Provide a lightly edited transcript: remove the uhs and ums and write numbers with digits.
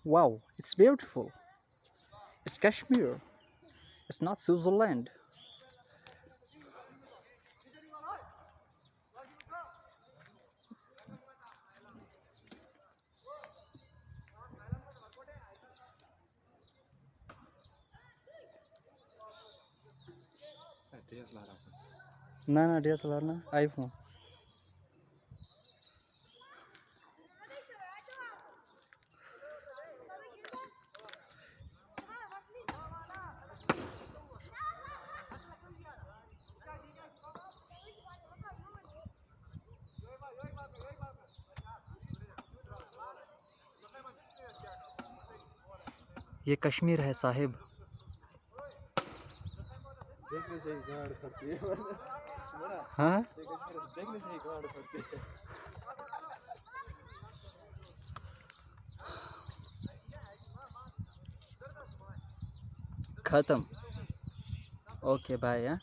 Wow, it's beautiful. It's Kashmir. It's not Switzerland. ना ना DSLR ना iPhone. ये कश्मीर है साहिब. देखने से ही गाड़ फटती है बड़ा हाँ देखने से ही गाड़ फटती है खत्म. Okay bye.